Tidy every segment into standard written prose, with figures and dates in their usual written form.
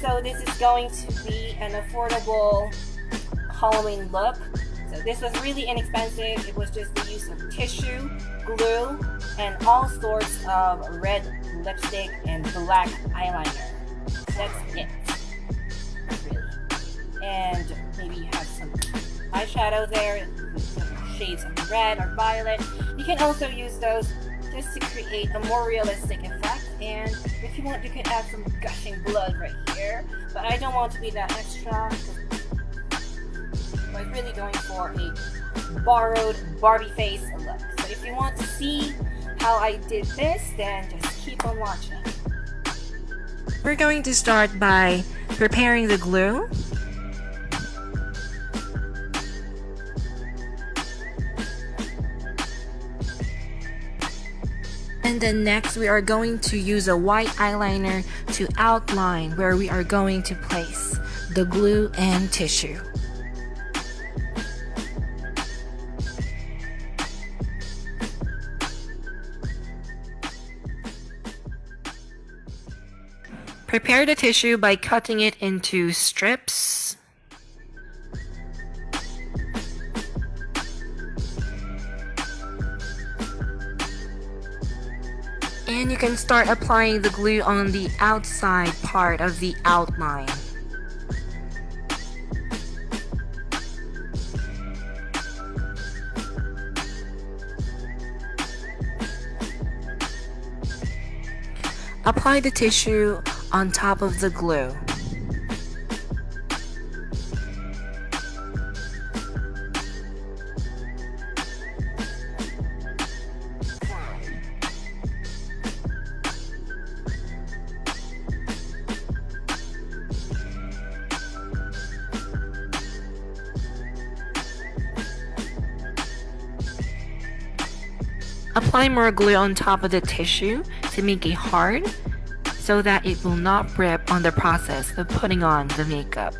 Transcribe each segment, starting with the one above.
So this is going to be an affordable Halloween look. So this was really inexpensive. It was just the use of tissue, glue, and all sorts of red lipstick and black eyeliner. That's it, really. And maybe you have some eyeshadow there, some shades of red or violet. You can also use those just to create a more realistic effect. And if you want, you can add some gushing blood right here. But I don't want to be that extra. I was really going for a borrowed Barbie face look. So if you want to see how I did this, then just keep on watching. We're going to start by preparing the glue. And then next we are going to use a white eyeliner to outline where we are going to place the glue and tissue. Prepare the tissue by cutting it into strips. And you can start applying the glue on the outside part of the outline. Apply the tissue on top of the glue. Apply more glue on top of the tissue to make it hard so that it will not rip on the process of putting on the makeup.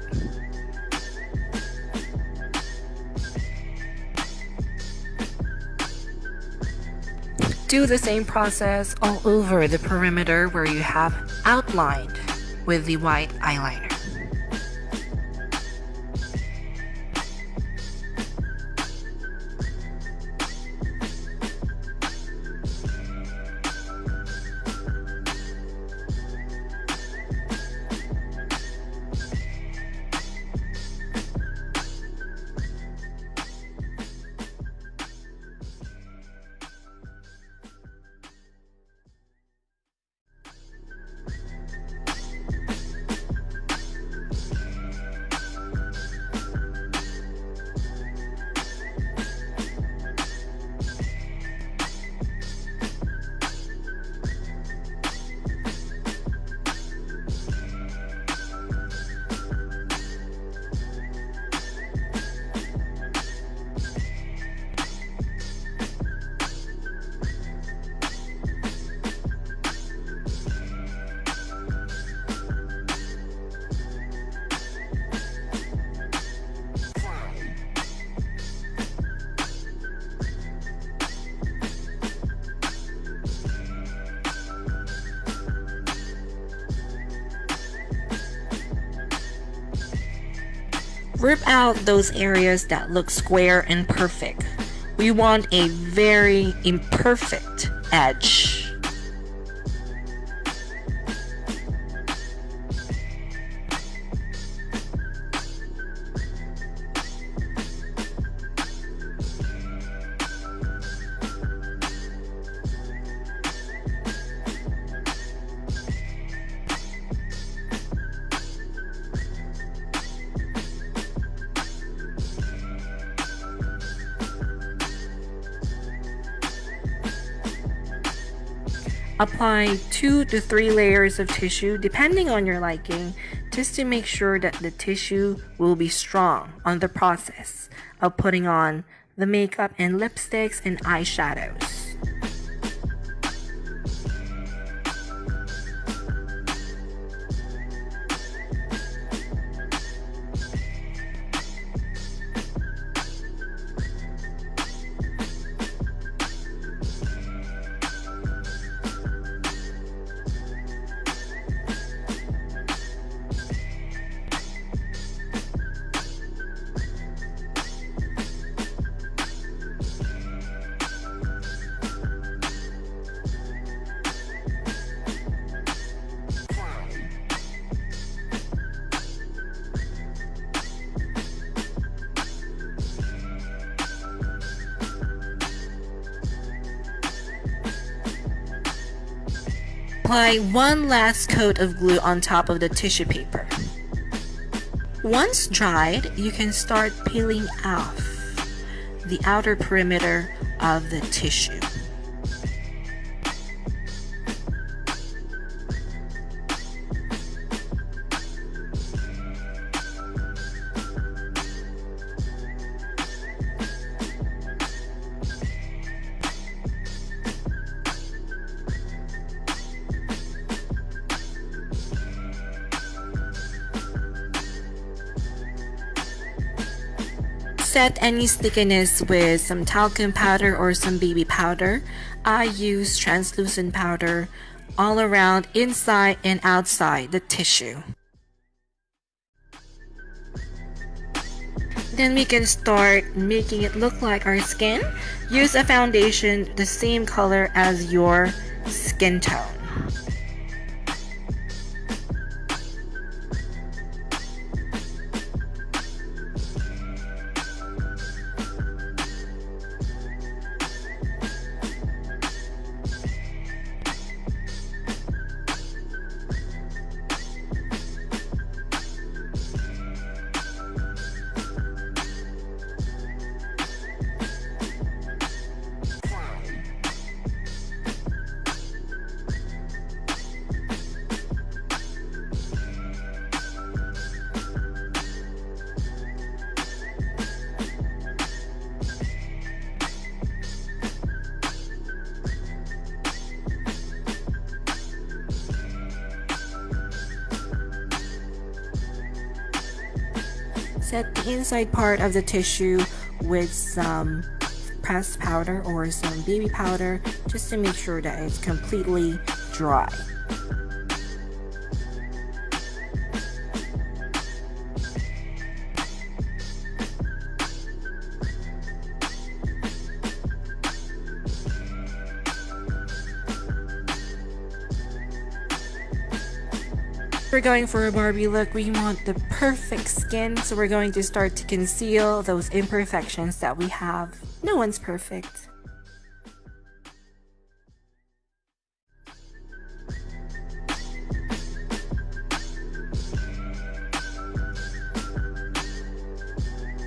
Do the same process all over the perimeter where you have outlined with the white eyeliner. Rip out those areas that look square and perfect. We want a very imperfect edge. Apply 2 to 3 layers of tissue depending on your liking, just to make sure that the tissue will be strong on the process of putting on the makeup and lipsticks and eyeshadows. apply one last coat of glue on top of the tissue paper. Once dried, you can start peeling off the outer perimeter of the tissue. Set any stickiness with some talcum powder or some baby powder. I use translucent powder all around, inside and outside the tissue. Then we can start making it look like our skin. Use a foundation the same color as your skin tone. Set the inside part of the tissue with some pressed powder or some baby powder just to make sure that it's completely dry. We're going for a Barbie look. We want the perfect skin, so we're going to start to conceal those imperfections that we have. No one's perfect.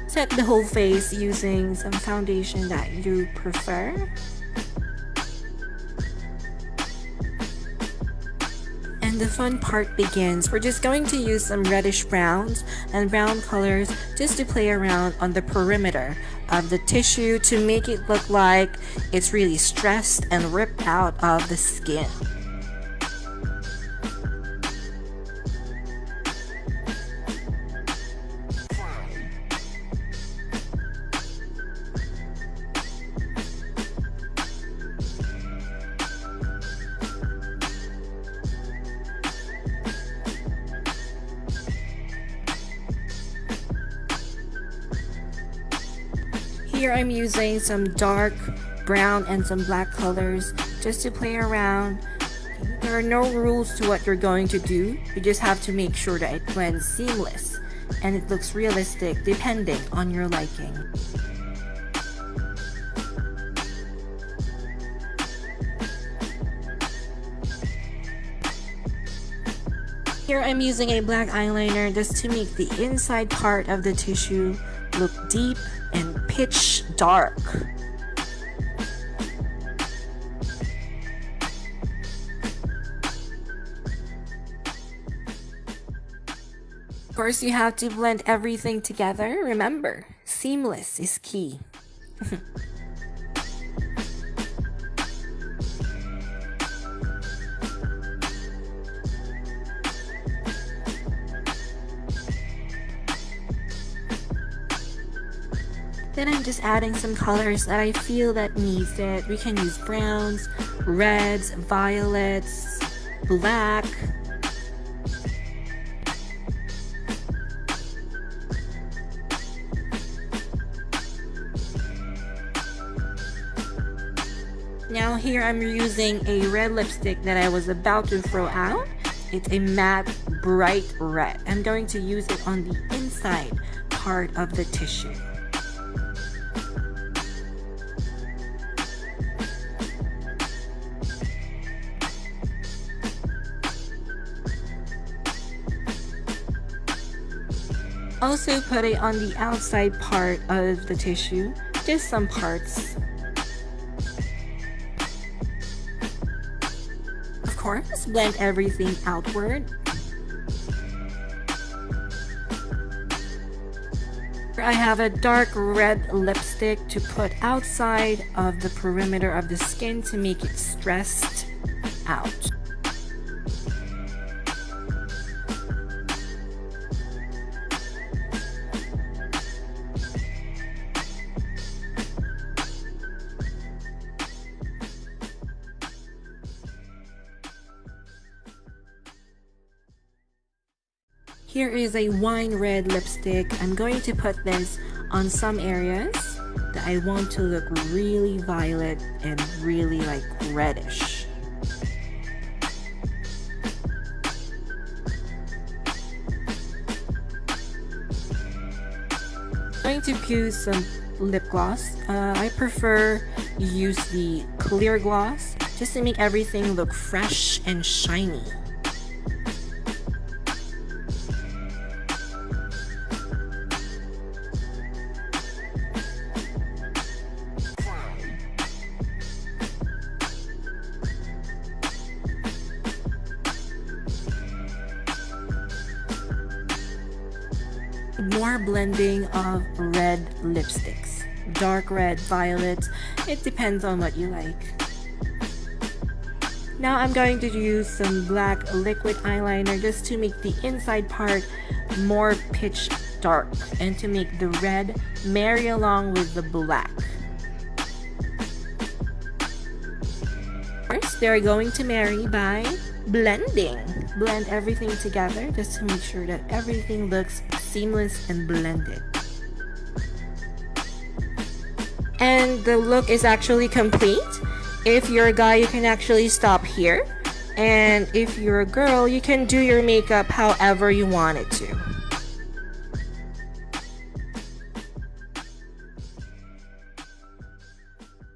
Set the whole face using some foundation that you prefer. And the fun part begins. We're just going to use some reddish browns and brown colors just to play around on the perimeter of the tissue to make it look like it's really stressed and ripped out of the skin. Here I'm using some dark brown and some black colors just to play around. There are no rules to what you're going to do. You just have to make sure that it blends seamless and it looks realistic depending on your liking. Here I'm using a black eyeliner just to make the inside part of the tissue look deep and pitch dark. Of course, you have to blend everything together. Remember, seamless is key. Then I'm just adding some colors that I feel that needs it. We can use browns, reds, violets, black. Now here I'm using a red lipstick that I was about to throw out. It's a matte bright red. I'm going to use it on the inside part of the tissue. Also put it on the outside part of the tissue, just some parts. Of course, blend everything outward. I have a dark red lipstick to put outside of the perimeter of the skin to make it stressed out. Here is a wine red lipstick. I'm going to put this on some areas that I want to look really violet and really like reddish. I'm going to use some lip gloss. I prefer use the clear gloss just to make everything look fresh and shiny. More blending of red lipsticks, dark red, violet, it depends on what you like. Now I'm going to use some black liquid eyeliner just to make the inside part more pitch dark and to make the red marry along with the black. First, they're going to marry by blending. Blend everything together just to make sure that everything looks seamless and blended. And the look is actually complete. If you're a guy, you can actually stop here. And if you're a girl, you can do your makeup however you want it to.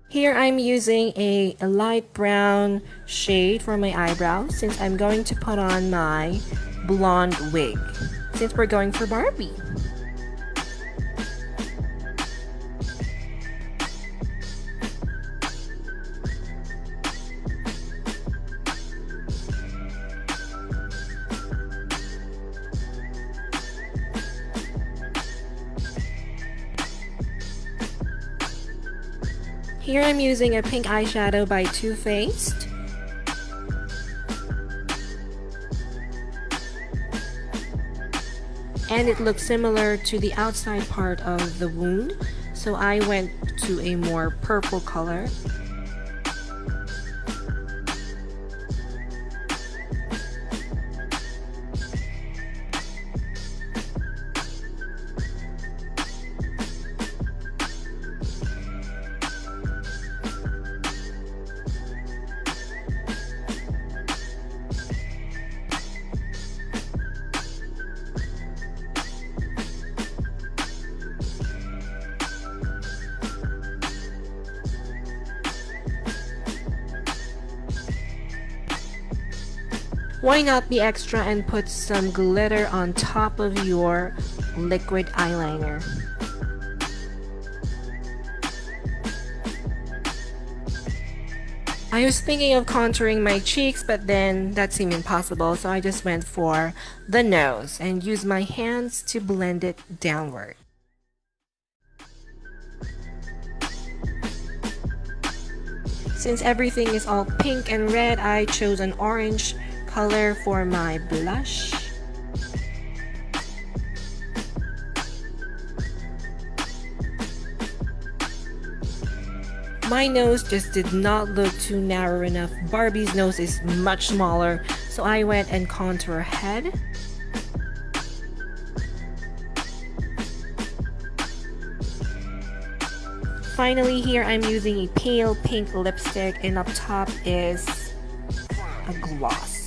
Here I'm using a light brown shade for my eyebrows since I'm going to put on my blonde wig since we're going for Barbie. Here I'm using a pink eyeshadow by Too Faced. And it looks similar to the outside part of the wound, so I went to a more purple color. Why not be extra and put some glitter on top of your liquid eyeliner? I was thinking of contouring my cheeks, but then that seemed impossible, so I just went for the nose and used my hands to blend it downward. Since everything is all pink and red, I chose an orange color for my blush. My nose just did not look too narrow enough. Barbie's nose is much smaller, so I went and contoured her head. Finally, here I'm using a pale pink lipstick, and up top is a gloss.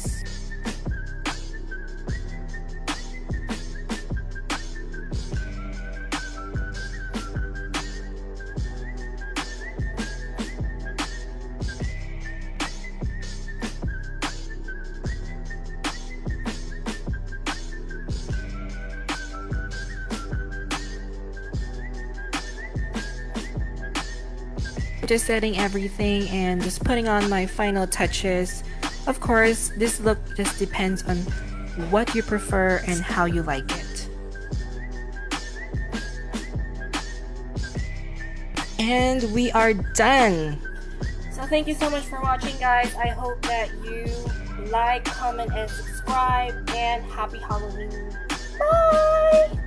just setting everything and just putting on my final touches. Of course, this look just depends on what you prefer and how you like it. And we are done. So thank you so much for watching, guys. I hope that you like, comment, and subscribe, and happy Halloween. Bye!